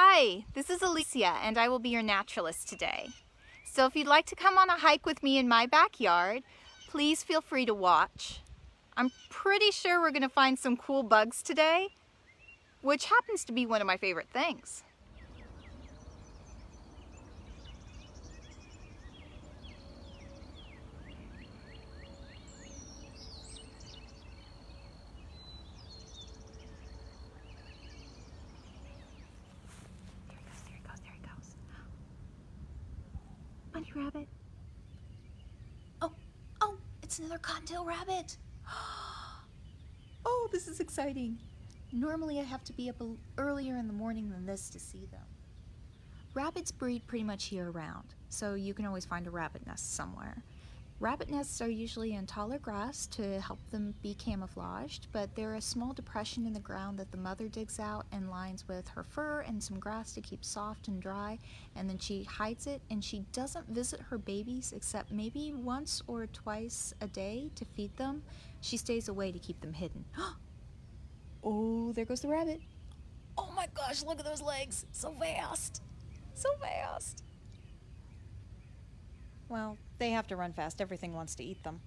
Hi, this is Alicia, and I will be your naturalist today. So if you'd like to come on a hike with me in my backyard, please feel free to watch. I'm pretty sure we're going to find some cool bugs today, which happens to be one of my favorite things. There he goes. Bunny rabbit. Oh, it's another cottontail rabbit. Oh, this is exciting. Normally I have to be up earlier in the morning than this to see them. Rabbits breed pretty much year-round, so you can always find a rabbit nest somewhere. Rabbit nests are usually in taller grass to help them be camouflaged, but they're a small depression in the ground that the mother digs out and lines with her fur and some grass to keep soft and dry, and then she hides it, and she doesn't visit her babies except maybe once or twice a day to feed them. She stays away to keep them hidden. Oh, there goes the rabbit. Oh my gosh, look at those legs. So fast. So fast. Well, they have to run fast. Everything wants to eat them.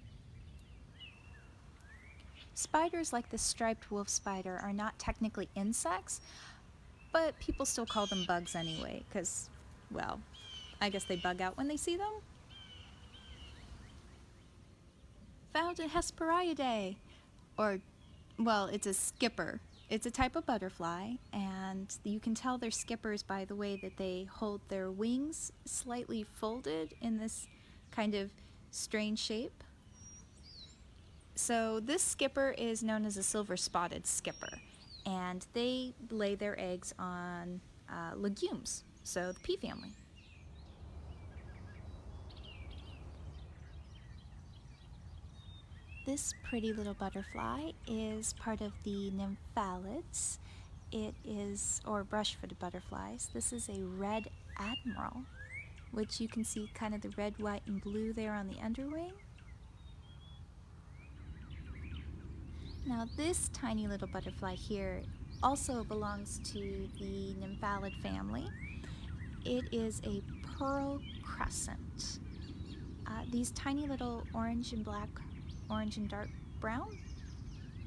Spiders like the striped wolf spider are not technically insects, but people still call them bugs anyway, because, well, I guess they bug out when they see them. Found in Hesperiidae, or, well, it's a skipper. It's a type of butterfly, and you can tell they're skippers by the way that they hold their wings slightly folded in this kind of strange shape. So this skipper is known as a silver-spotted skipper, and they lay their eggs on legumes, so the pea family. This pretty little butterfly is part of the nymphalids. It is, or brush-footed butterflies. This is a red Admiral, which you can see kind of the red, white, and blue there on the underwing. Now this tiny little butterfly here also belongs to the nymphalid family. It is a pearl crescent. These tiny little orange and black, orange and dark brown?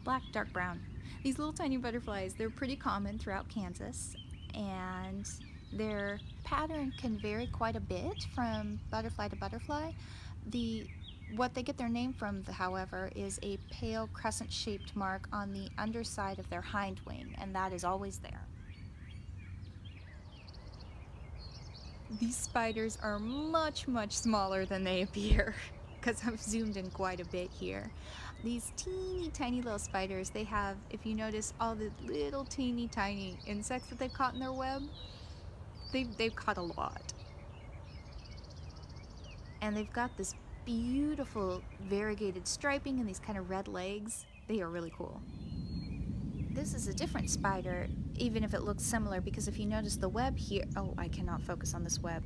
Black, dark brown. These little tiny butterflies, they're pretty common throughout Kansas, and their pattern can vary quite a bit from butterfly to butterfly. What they get their name from, however, is a pale crescent-shaped mark on the underside of their hind wing, and that is always there. These spiders are much, much smaller than they appear, because I've zoomed in quite a bit here. These teeny tiny little spiders, they have, if you notice all the little teeny tiny insects that they've caught in their web, they've caught a lot. And they've got this beautiful variegated striping and these kind of red legs. They are really cool. This is a different spider, even if it looks similar, because if you notice the web here, oh, I cannot focus on this web,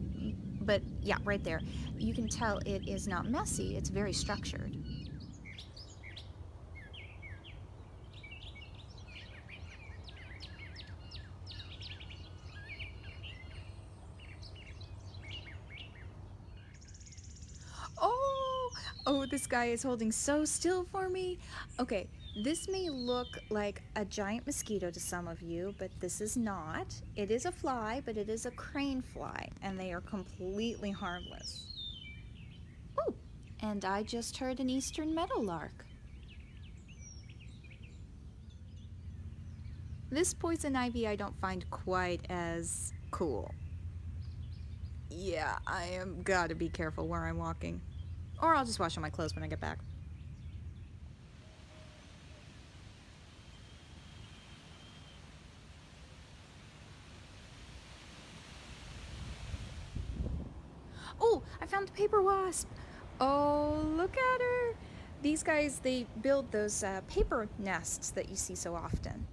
but yeah, right there, you can tell it is not messy, it's very structured. Oh, this guy is holding so still for me. Okay, this may look like a giant mosquito to some of you, but this is not. It is a fly, but it is a crane fly, and they are completely harmless. Oh, and I just heard an eastern meadowlark. This poison ivy I don't find quite as cool. Yeah, I am gotta be careful where I'm walking. Or I'll just wash all my clothes when I get back. Oh, I found the paper wasp. Oh, look at her. These guys, they build those paper nests that you see so often.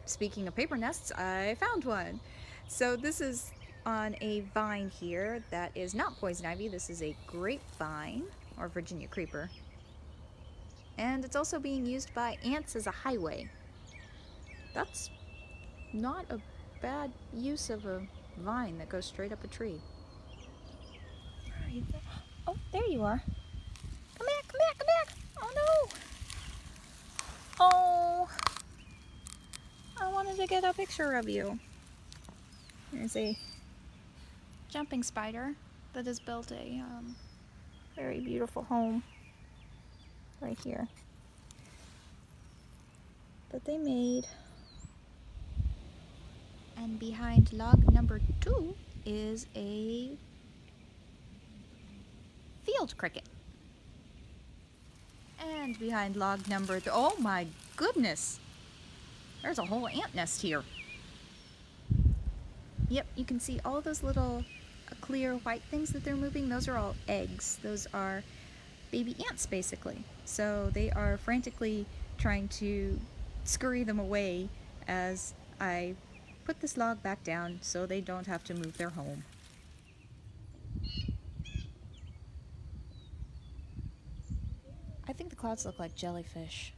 Speaking of paper nests, I found one. So this is on a vine here that is not poison ivy. This is a grapevine, or Virginia creeper. And it's also being used by ants as a highway. That's not a bad use of a vine that goes straight up a tree. Where are you? Oh, there you are. Come back, come back, come back! Oh no! Oh, I wanted to get a picture of you. There's a jumping spider that has built a very beautiful home right here that they made. And behind log number 2 is a field cricket. And behind log number oh my goodness! There's a whole ant nest here. Yep, you can see all those little clear white things that they're moving. Those are all eggs. Those are baby ants, basically. So they are frantically trying to scurry them away as I put this log back down so they don't have to move their home. I think the clouds look like jellyfish.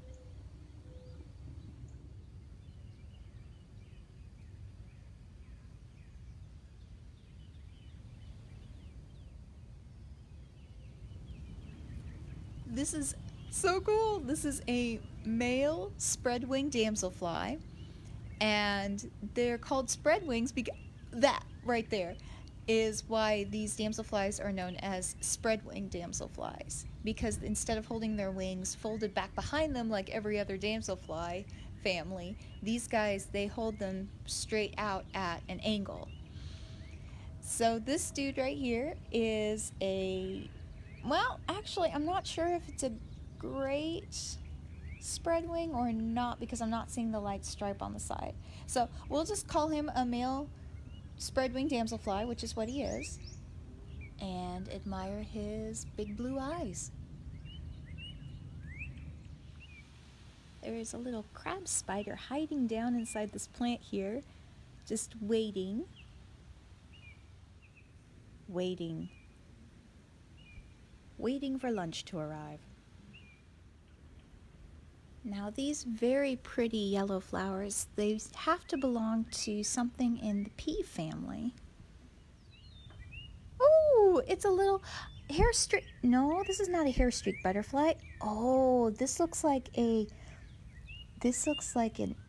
This is so cool. This is a male spread-winged damselfly, and they're called spread wings because that right there is why these damselflies are known as spread-winged damselflies, because instead of holding their wings folded back behind them like every other damselfly family, these guys, they hold them straight out at an angle. So this dude right here is a, well, actually, I'm not sure if it's a great spread wing or not because I'm not seeing the light stripe on the side. So we'll just call him a male spread wing damselfly, which is what he is, and admire his big blue eyes. There is a little crab spider hiding down inside this plant here, just waiting for lunch to arrive. Now these very pretty yellow flowers, they have to belong to something in the pea family. Oh, it's a little hair streak. No, this is not a hair streak butterfly. Oh, this looks like an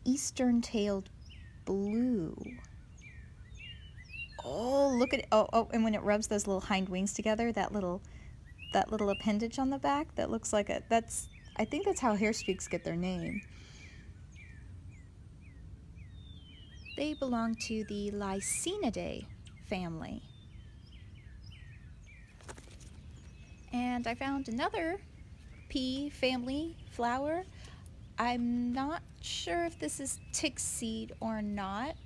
eastern-tailed blue. Oh, look at it. Oh, and when it rubs those little hind wings together, that little appendage on the back, that looks like I think that's how hair streaks get their name. They belong to the Lycaenidae family. And I found another pea family flower. I'm not sure if this is tick seed or not,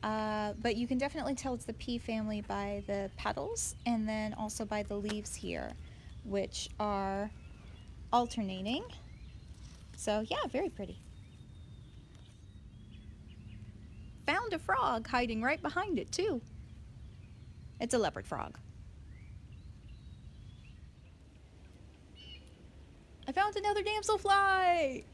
but you can definitely tell it's the pea family by the petals and then also by the leaves here, which are alternating. So yeah, very pretty. Found a frog hiding right behind it too. It's a leopard frog. I found another damselfly!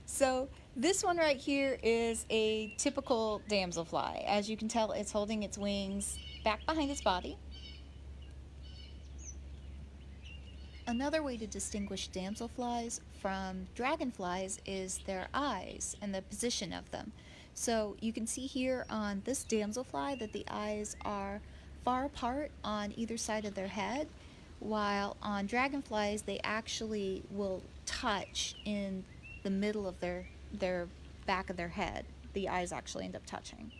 So this one right here is a typical damselfly. As you can tell, it's holding its wings back behind its body. Another way to distinguish damselflies from dragonflies is their eyes and the position of them. So you can see here on this damselfly that the eyes are far apart on either side of their head, while on dragonflies they actually will touch in the middle of their back of their head. The eyes actually end up touching.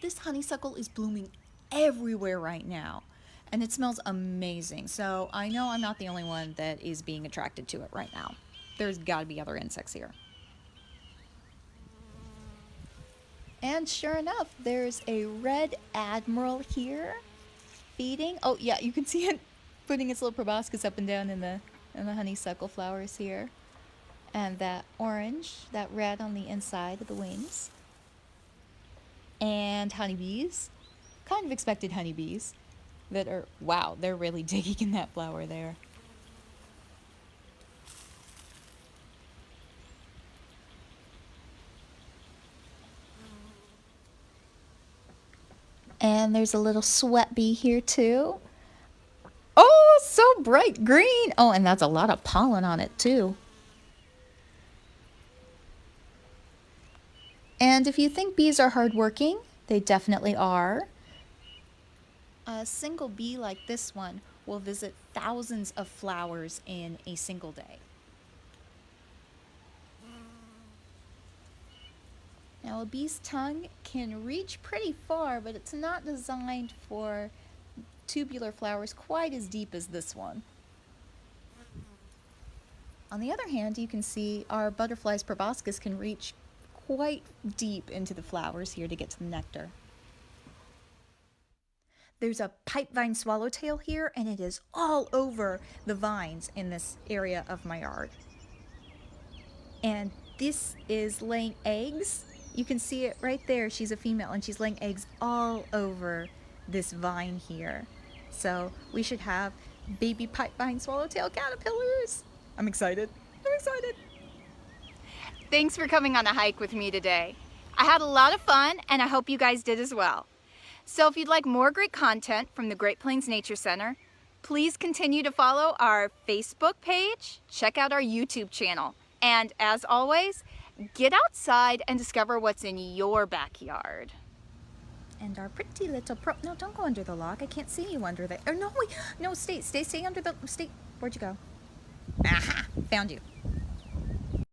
This honeysuckle is blooming everywhere right now, and it smells amazing. So I know I'm not the only one that is being attracted to it right now. There's got to be other insects here. And sure enough, there's a red Admiral here feeding. Oh yeah, you can see it putting its little proboscis up and down in the honeysuckle flowers here. And that orange, that red on the inside of the wings. And honeybees. Kind of expected honeybees that are, wow, they're really digging in that flower there. And there's a little sweat bee here too. Oh, so bright green. Oh, and that's a lot of pollen on it too. And if you think bees are hardworking, they definitely are. A single bee like this one will visit thousands of flowers in a single day. Now, a bee's tongue can reach pretty far, but it's not designed for tubular flowers quite as deep as this one. On the other hand, you can see our butterfly's proboscis can reach quite deep into the flowers here to get to the nectar. There's a pipevine swallowtail here, and it is all over the vines in this area of my yard. And this is laying eggs. You can see it right there. She's a female, and she's laying eggs all over this vine here. So we should have baby pipevine swallowtail caterpillars. I'm excited. I'm excited. Thanks for coming on a hike with me today. I had a lot of fun, and I hope you guys did as well. So if you'd like more great content from the Great Plains Nature Center, please continue to follow our Facebook page, check out our YouTube channel, and as always, get outside and discover what's in your backyard. And our pretty little no, don't go under the log. I can't see you under there. Oh, no, wait. No, stay under the, where'd you go? Aha, found you.